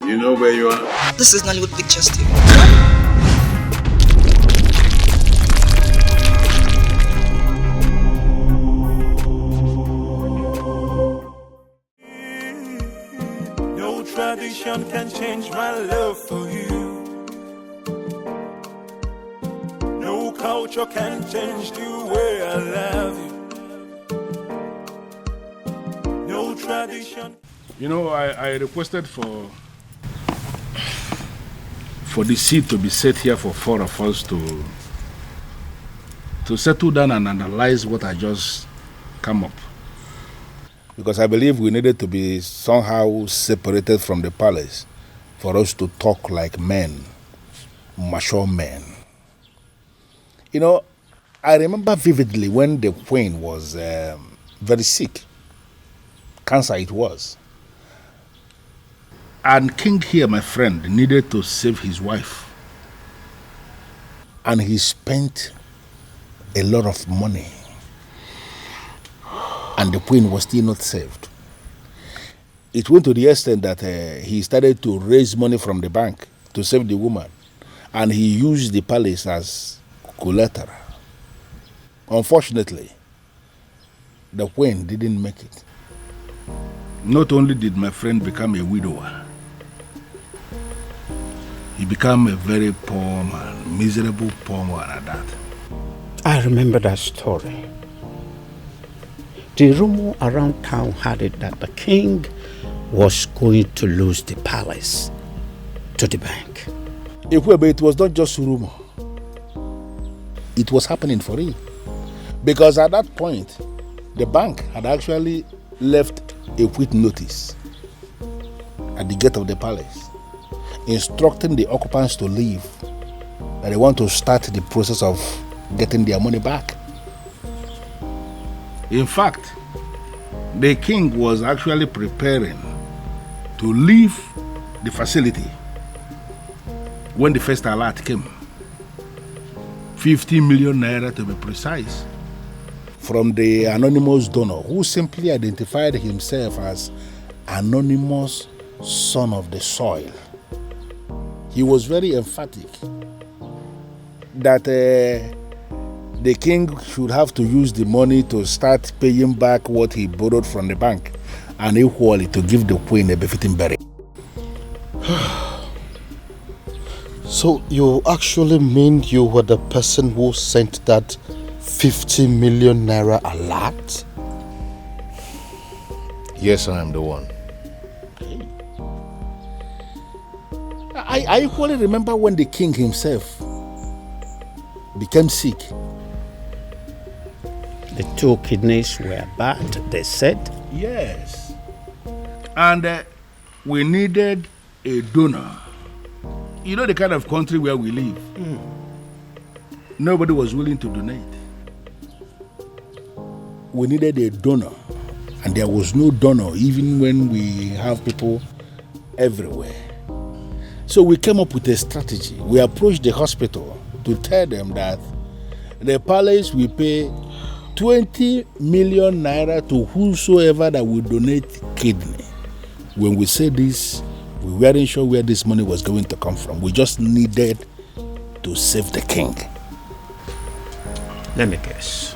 You know where you are? This is Nollywoodpicturestv. No tradition can change my love for you. No culture can change the way I love you. No tradition. You know, I requested for the seat to be set here for four of us to settle down and analyze what I just come up. Because I believe we needed to be somehow separated from the palace for us to talk like men, mature men. You know, I remember vividly when the queen was very sick. Cancer it was. And King here, my friend, needed to save his wife. And he spent a lot of money. And the queen was still not saved. It went to the extent that he started to raise money from the bank to save the woman. And he used the palace as collateral. Unfortunately, the queen didn't make it. Not only did my friend become a widower, he became a very poor man, miserable poor man at that. I remember that story. The rumor around town had it that the king was going to lose the palace to the bank. Umuebe, it was not just rumor. It was happening for real. Because at that point, the bank had actually left a quit notice at the gate of the palace, instructing the occupants to leave, that they want to start the process of getting their money back. In fact, the king was actually preparing to leave the facility when the first alert came. 50 million naira to be precise, from the anonymous donor who simply identified himself as anonymous son of the soil. He was very emphatic that the king should have to use the money to start paying back what he borrowed from the bank, and equally to give the queen a befitting burial. So you actually mean you were the person who sent that 50 million naira alert? Yes, I am the one. I equally remember when the king himself became sick. The two kidneys were bad, they said. Yes. And we needed a donor. You know the kind of country where we live. Nobody was willing to donate. We needed a donor. And there was no donor even when we have people everywhere. So we came up with a strategy. We approached the hospital to tell them that the palace will pay 20 million naira to whosoever that will donate kidney. When we said this, we weren't sure where this money was going to come from. We just needed to save the king. Let me guess.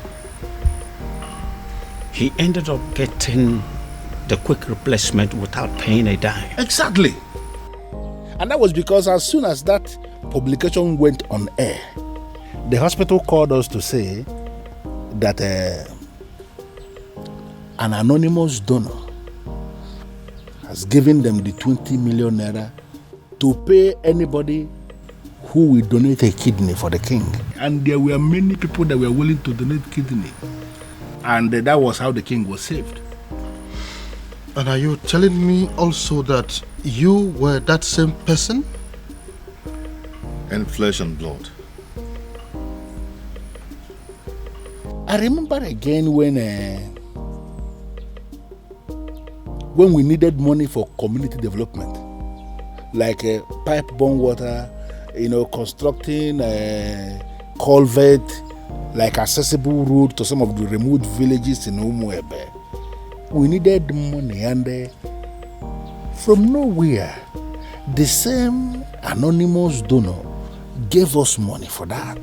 He ended up getting the quick replacement without paying a dime. Exactly. And that was because as soon as that publication went on air, the hospital called us to say that an anonymous donor has given them the 20 million naira to pay anybody who will donate a kidney for the king. And there were many people that were willing to donate kidney. And that was how the king was saved. And are you telling me also that you were that same person? And flesh and blood. I remember again when we needed money for community development, like pipe-borne water, constructing a culvert, like accessible road to some of the remote villages in Umuebe. We needed money, and from nowhere, The same anonymous donor gave us money for that.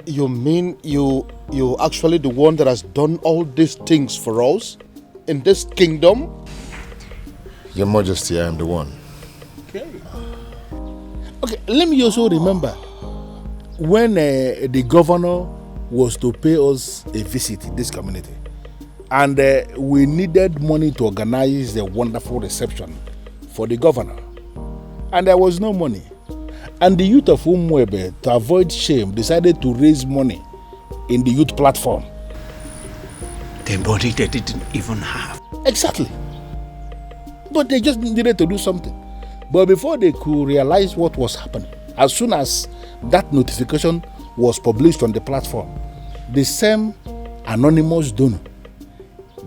You mean you actually the one that has done all these things for us in this kingdom? Your Majesty, I am the one. Okay, let me also remember when the governor was to pay us a visit in this community, and we needed money to organize the wonderful reception for the governor, and there was no money. And the youth of Umuebe, to avoid shame, decided to raise money in the youth platform. The money they didn't even have. Exactly. But they just needed to do something. But before they could realize what was happening, as soon as that notification was published on the platform, the same anonymous donor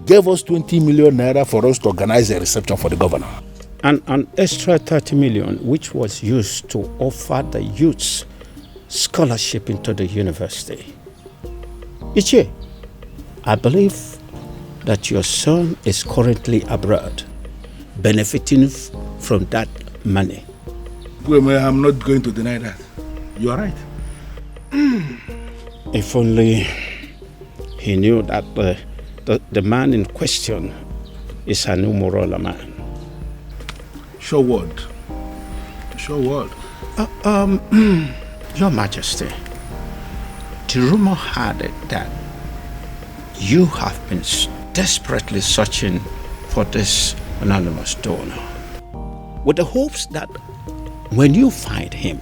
gave us 20 million naira for us to organize a reception for the governor. And an extra 30 million, which was used to offer the youths scholarship into the university. Uche, I believe that your son is currently abroad, benefiting from that money. Well, I'm not going to deny that. You are right. If only he knew that the man in question is an Umurola man. Sure word. Sure word. Your Majesty, the rumor had it that you have been desperately searching for this anonymous donor, with the hopes that when you find him,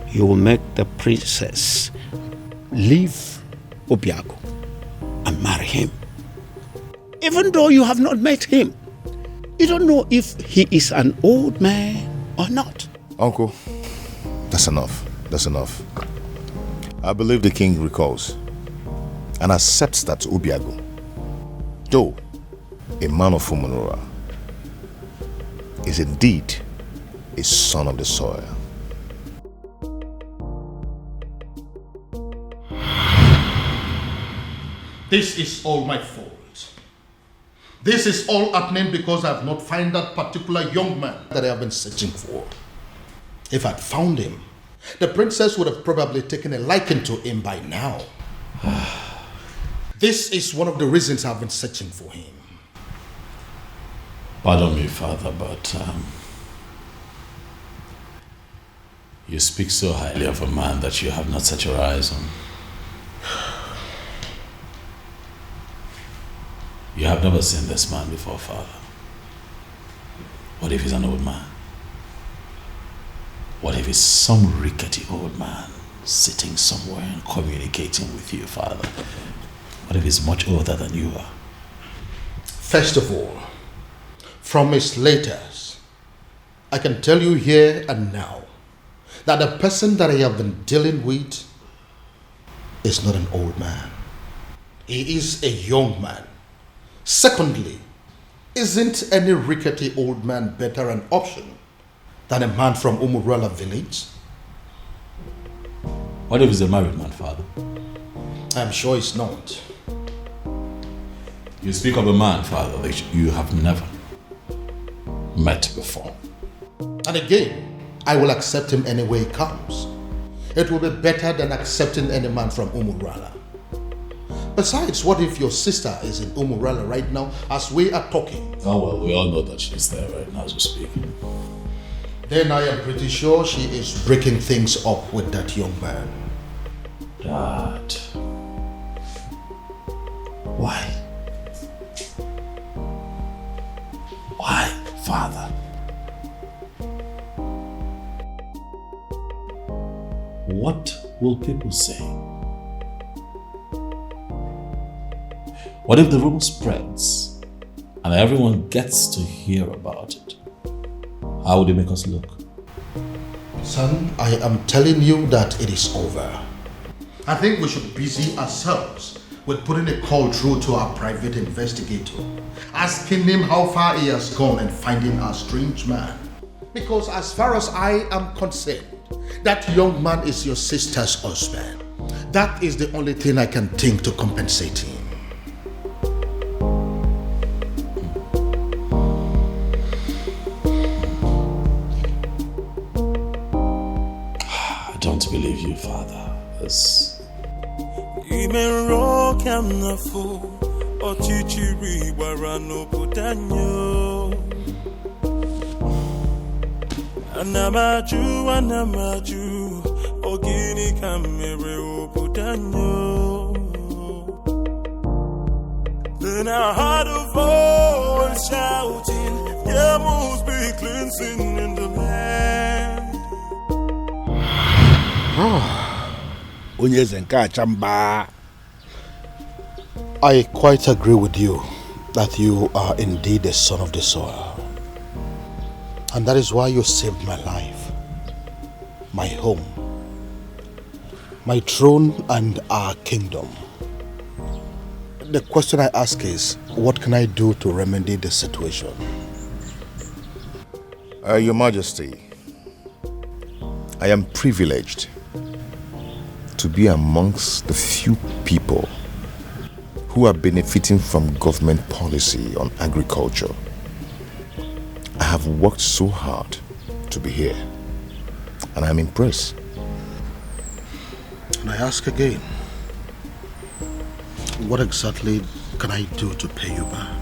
you will make the princess leave Obiagu and marry him. Even though you have not met him, you don't know if he is an old man or not. Uncle, that's enough. That's enough. I believe the king recalls and accepts that Obiagu, though a man of Umunora, is indeed a son of the soil. This is all my fault. This is all happening because I have not found that particular young man that I have been searching for. If I'd found him, the princess would have probably taken a liking to him by now. This is one of the reasons I've been searching for him. Pardon me, Father, but you speak so highly of a man that you have not set your eyes on. You have never seen this man before, Father. What if he's an old man? What if he's some rickety old man sitting somewhere and communicating with you, Father? What if he's much older than you are? First of all, from his letters, I can tell you here and now that the person that I have been dealing with is not an old man. He is a young man. Secondly, isn't any rickety old man better an option than a man from Umurala village? What if he's a married man, Father? I'm sure it's not. You speak of a man, Father, that you have never met before. And again, I will accept him any way he comes. It will be better than accepting any man from Umurala. Besides, what if your sister is in Umurala right now as we are talking? Oh, well, we all know that she's there right now as we speak. Then I am pretty sure she is breaking things up with that young man. Dad. Why? Why, Father? What will people say? What if the rumor spreads and everyone gets to hear about it? How would it make us look? Son, I am telling you that it is over. I think we should busy ourselves with putting a call through to our private investigator, asking him how far he has gone and finding our strange man. Because as far as I am concerned, that young man is your sister's husband. That is the only thing I can think to compensate him. believe you, Father. Yes. Imero kamnafo ochichiri warano putanyo Anamaju ogini kamere oputanyo Then I heard a voice shouting There must be cleansing in the land I quite agree with you that you are indeed the son of the soil. And that is why you saved my life, my home, my throne and our kingdom. The question I ask is, what can I do to remedy the situation? Your Majesty, I am privileged to be amongst the few people who are benefiting from government policy on agriculture. I have worked so hard to be here, and I'm impressed. And I ask again, what exactly can I do to pay you back?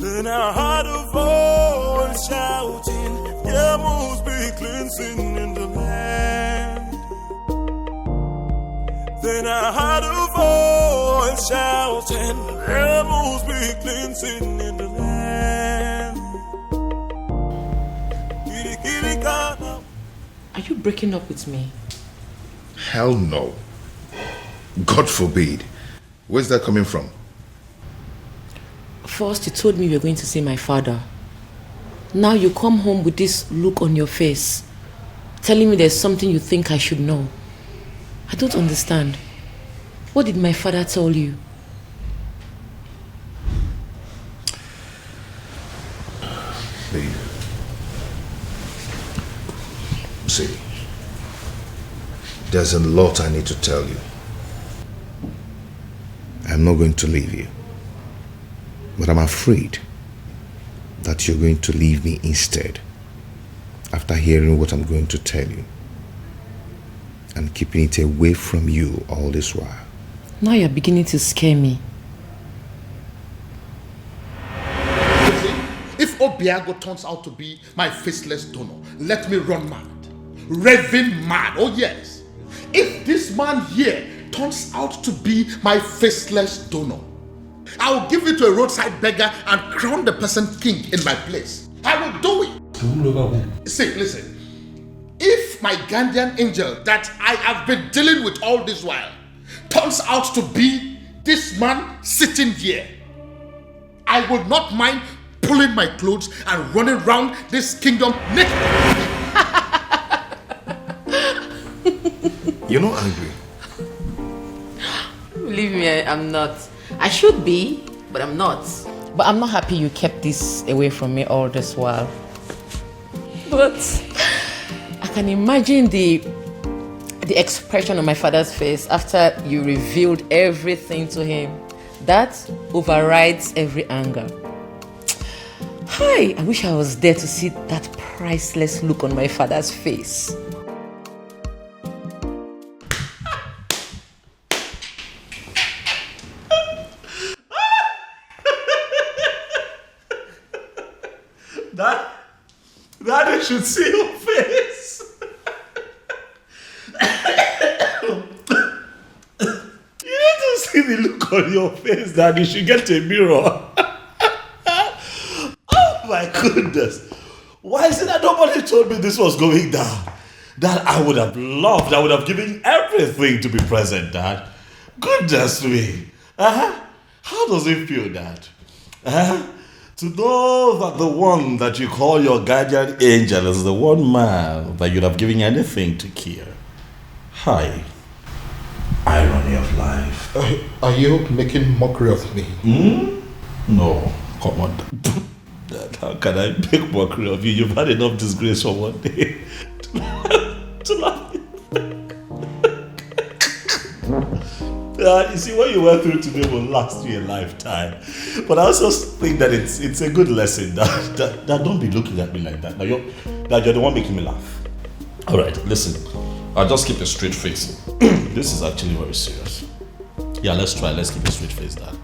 Then I heard a voice shouting, there must be cleansing in the land. Then I heard a voice shouting, there must be cleansing in the land. Are you breaking up with me? Hell no. God forbid. Where's that coming from? First, you told me you were going to see my father. Now you come home with this look on your face, telling me there's something you think I should know. I don't understand. What did my father tell you? Babe. See, there's a lot I need to tell you. I'm not going to leave you. But I'm afraid that you're going to leave me instead after hearing what I'm going to tell you and keeping it away from you all this while. Now you're beginning to scare me. If Obiagu turns out to be my faceless donor, let me run mad. Raving mad, oh yes. If this man here turns out to be my faceless donor, I'll give it to a roadside beggar and crown the person king in my place. I will do it. See, listen. If my guardian angel that I have been dealing with all this while turns out to be this man sitting here, I will not mind pulling my clothes and running around this kingdom naked. You're not angry? Believe me, I'm not. I should be, but I'm not. But I'm not happy you kept this away from me all this while. But I can imagine the expression on my father's face after you revealed everything to him. That overrides every anger. Hi, I wish I was there to see that priceless look on my father's face. Daddy should see your face. You need to see the look on your face, Daddy. You should get a mirror. Oh my goodness. Why is it that nobody told me this was going down? That I would have loved, I would have given everything to be present, Dad. Goodness me. How does it feel, Dad? To know that the one that you call your guardian angel is the one man that you'd have given anything to kill. Hi. Irony of life. Are you making mockery of me? No, come on. Dad, how can I make mockery of you? You've had enough disgrace for one day to laugh. You see, what you went through today will last you a lifetime. But I also think that it's a good lesson that don't be looking at me like that. Now you're the one making me laugh. All right, listen. I'll just keep a straight face. This is actually very serious. Yeah, let's try. Let's keep a straight face, Dad.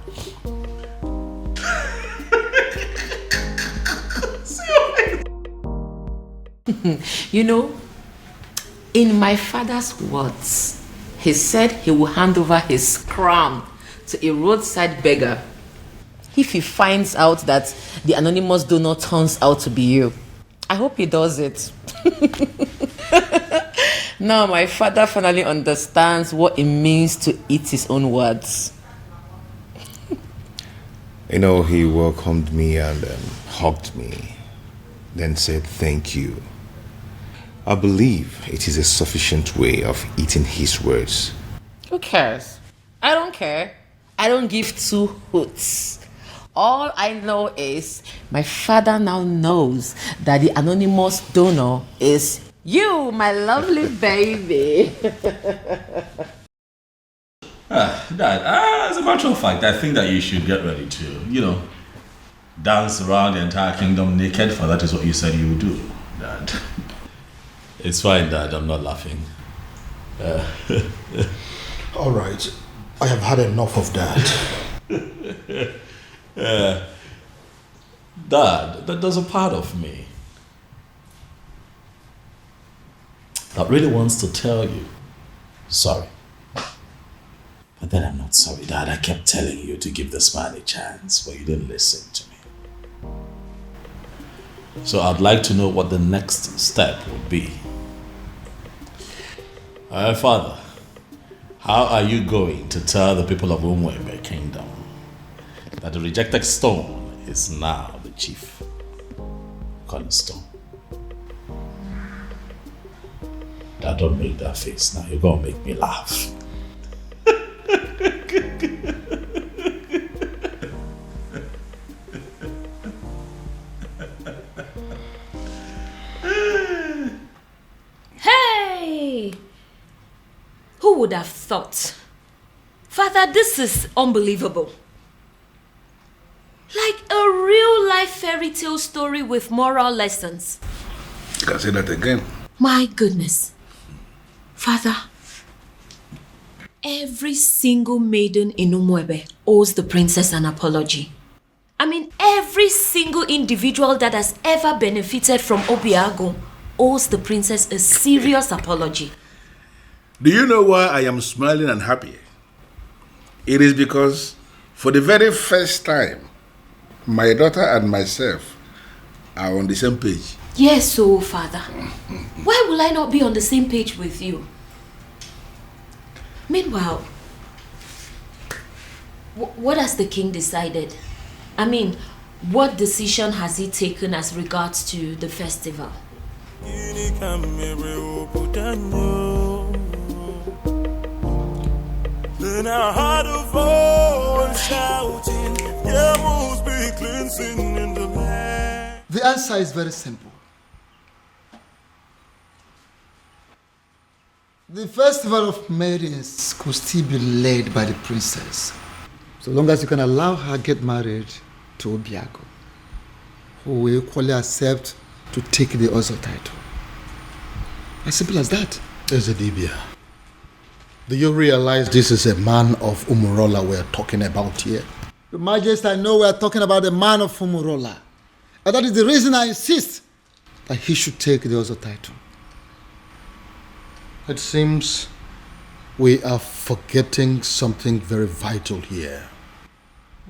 You know, in my father's words, he said he will hand over his crown to a roadside beggar if he finds out that the anonymous donor turns out to be you. I hope he does it. Now my father finally understands what it means to eat his own words. You know, he welcomed me and hugged me, then said thank you. I believe it is a sufficient way of eating his words. Who cares? I don't care. I don't give two hoots. All I know is my father now knows that the anonymous donor is you, my lovely baby. Dad, as a matter of fact, I think that you should get ready to, dance around the entire kingdom naked, for that is what you said you would do, Dad. It's fine, Dad, I'm not laughing. All right, I have had enough of that. Dad, there's a part of me that really wants to tell you sorry. But then I'm not sorry, Dad. I kept telling you to give this man a chance, but you didn't listen to me. So I'd like to know what the next step would be. Father, how are you going to tell the people of Umuebe Kingdom that the rejected stone is now the chief cornerstone? Dad, don't make that face now. You're gonna make me laugh. Hey! Who would have thought? Father, this is unbelievable. Like a real life fairy tale story with moral lessons. You can say that again. My goodness. Father, every single maiden in Umuebe owes the princess an apology. I mean, every single individual that has ever benefited from Obiagu owes the princess a serious apology. Do you know why I am smiling and happy? It is because for the very first time, my daughter and myself are on the same page. Yes, so Father, why will I not be on the same page with you? Meanwhile, what has the king decided? I mean, what decision has he taken as regards to the festival? Then I heard a voice shouting, "There must be cleansing in the land." The answer is very simple. The festival of Maidens could still be led by the princess, so long as you can allow her get married to Obiagu, who will equally accept to take the Ozo title. As simple as that. Ezedibia, do you realize this is a man of Umurola we are talking about here? Your Majesty, I know we are talking about the man of Umurola, and that is the reason I insist that he should take the Ozo title. It seems we are forgetting something very vital here.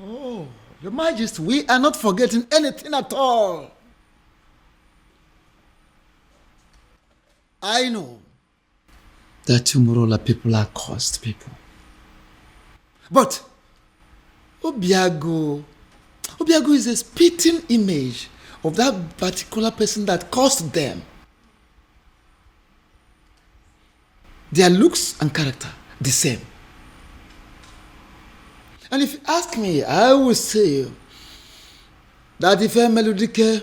Oh, Your Majesty, we are not forgetting anything at all. I know that Umurola people are cursed people. But Obiagu is a spitting image of that particular person that cursed them. Their looks and character, the same. And if you ask me, I will say that if a melodique,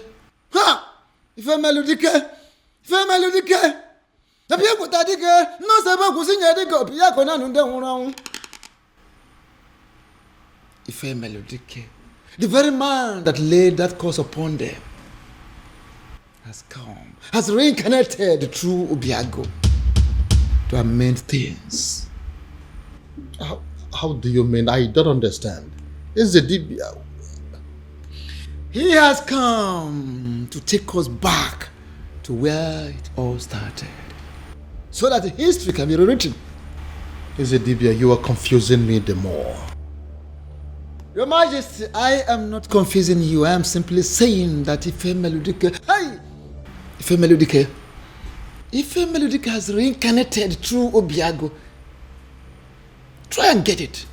Ife Melodike, the very man that laid that curse upon them, has come, has reincarnated through Obiagu to amend things. How do you mean? I don't understand. Is the Dibia? He has come to take us back to where it all started, so that history can be rewritten. Is the Dibia? You are confusing me the more. Your Majesty, I am not confusing you. I am simply saying that Ife Melodike, Ife Melodike has reincarnated through Obiagu. Try and get it.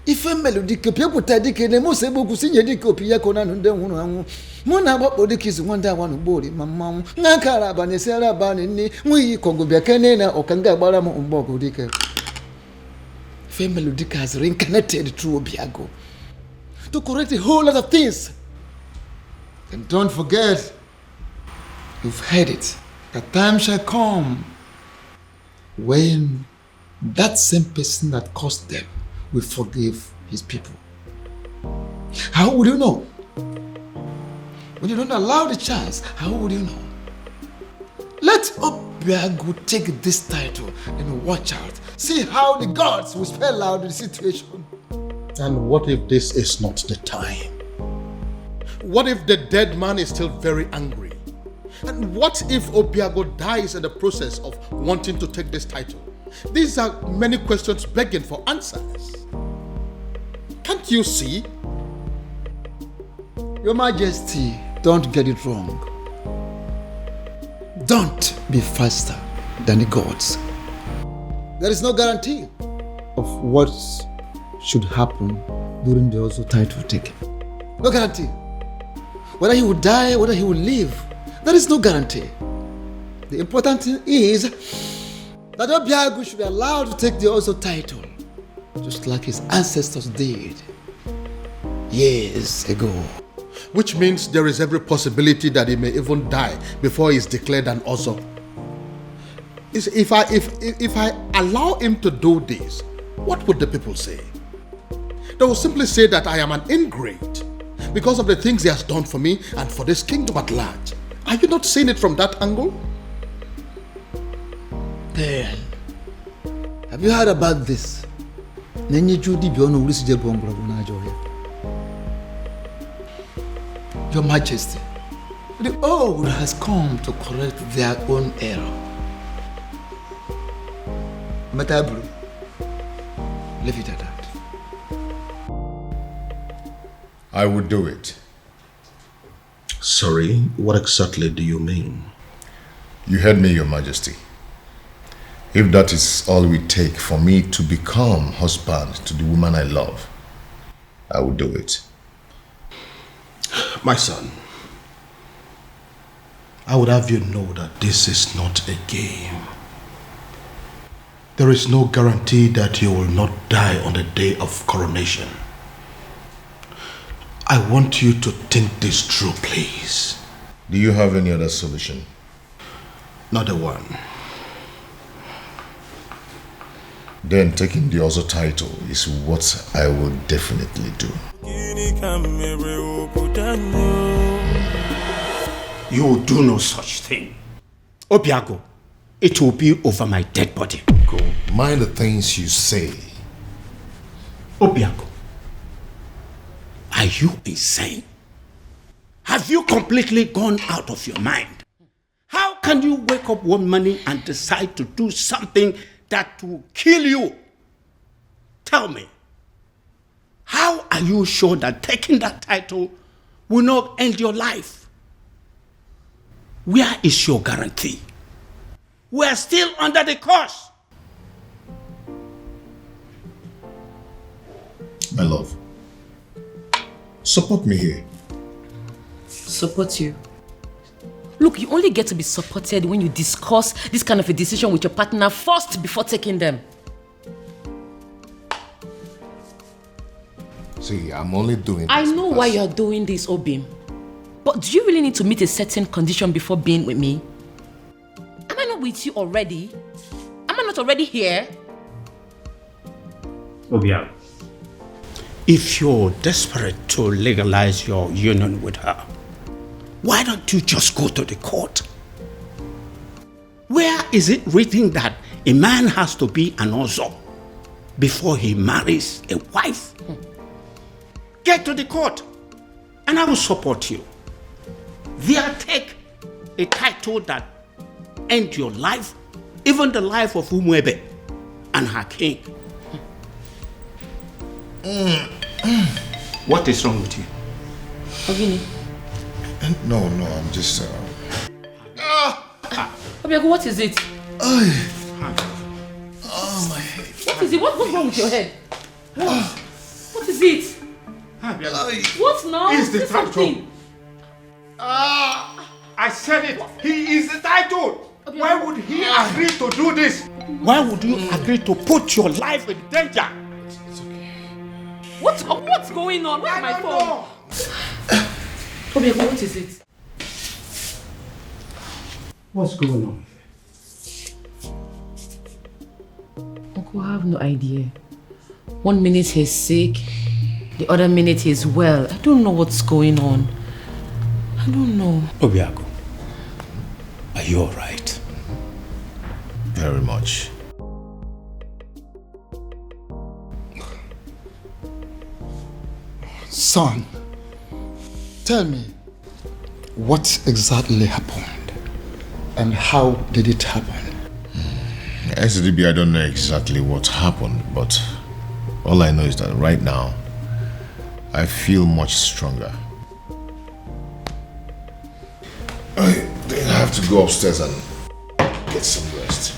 Ife Melodike, people tadike, the most able to see Yediko Piacona and then one. Mona Bodikis one day one body, Mamma, Nakara Banesera Banini, we Congo Biacanena or Kanga Baramo Umbogo Dike. Ife Melodike has reincarnated through Obiagu to correct a whole lot of things. And don't forget, you've heard it, a time shall come when that same person that caused them will forgive his people. How would you know? When you don't allow the chance, how would you know? Let Obiagu take this title and watch out. See how the gods will spell out the situation. And what if this is not the time? What if the dead man is still very angry? And what if Obiagu dies in the process of wanting to take this title? These are many questions begging for answers. Can't you see? Your Majesty, don't get it wrong. Don't be faster than the gods. There is no guarantee of what should happen during the also title taking. No guarantee. Whether he will die, whether he will live, there is no guarantee. The important thing is that Obiagu should be allowed to take the also title, just like his ancestors did years ago. Which means there is every possibility that he may even die before he is declared an Ozo. If I allow him to do this, what would the people say? They will simply say that I am an ingrate because of the things he has done for me and for this kingdom at large. Are you not seeing it from that angle? Then, have you heard about this? Your Majesty, the old has come to correct their own error. Matabru, leave it at that. I would do it. Sorry, what exactly do you mean? You heard me, Your Majesty. If that is all we take for me to become husband to the woman I love, I will do it. My son, I would have you know that this is not a game. There is no guarantee that you will not die on the day of coronation. I want you to think this through, please. Do you have any other solution? Not a one. Then taking the other title is what I will definitely do. You will do no such thing. Obiagu, it will be over my dead body. Go. Mind the things you say. Obiagu, are you insane? Have you completely gone out of your mind? How can you wake up one morning and decide to do something that will kill you? Tell me, how are you sure that taking that title will not end your life? Where is your guarantee? We are still under the curse. My love, support me here. Support you? Look, you only get to be supported when you discuss this kind of a decision with your partner first before taking them. See, I'm only doing this. I know why you're doing this, Obim. But do you really need to meet a certain condition before being with me? Am I not with you already? Am I not already here? Obiagu, If you're desperate to legalize your union with her, why don't you just go to the court? Where is it written that a man has to be an ozo before he marries a wife? Get to the court and I will support you. There, take a title that ends your life, even the life of Umuebe and her king. What is wrong with you? Ogini. No, I'm just... Obiagu, what is it? Oh, my head. What is it? What's wrong with your head? What is it? What now? He is the Say title. something. I said it. He is the title. Why would he agree to do this? Why would you agree to put your life in danger? What's going on? Where's my phone? Obiagu, what is it? What's going on? Uncle, I have no idea. 1 minute he's sick, the other minute he's well. I don't know what's going on. I don't know. Obiagu, are you alright? Very much. Son, tell me, what exactly happened? And how did it happen? SDB, I don't know exactly what happened, but all I know is that right now, I feel much stronger. I think I have to go upstairs and get some rest.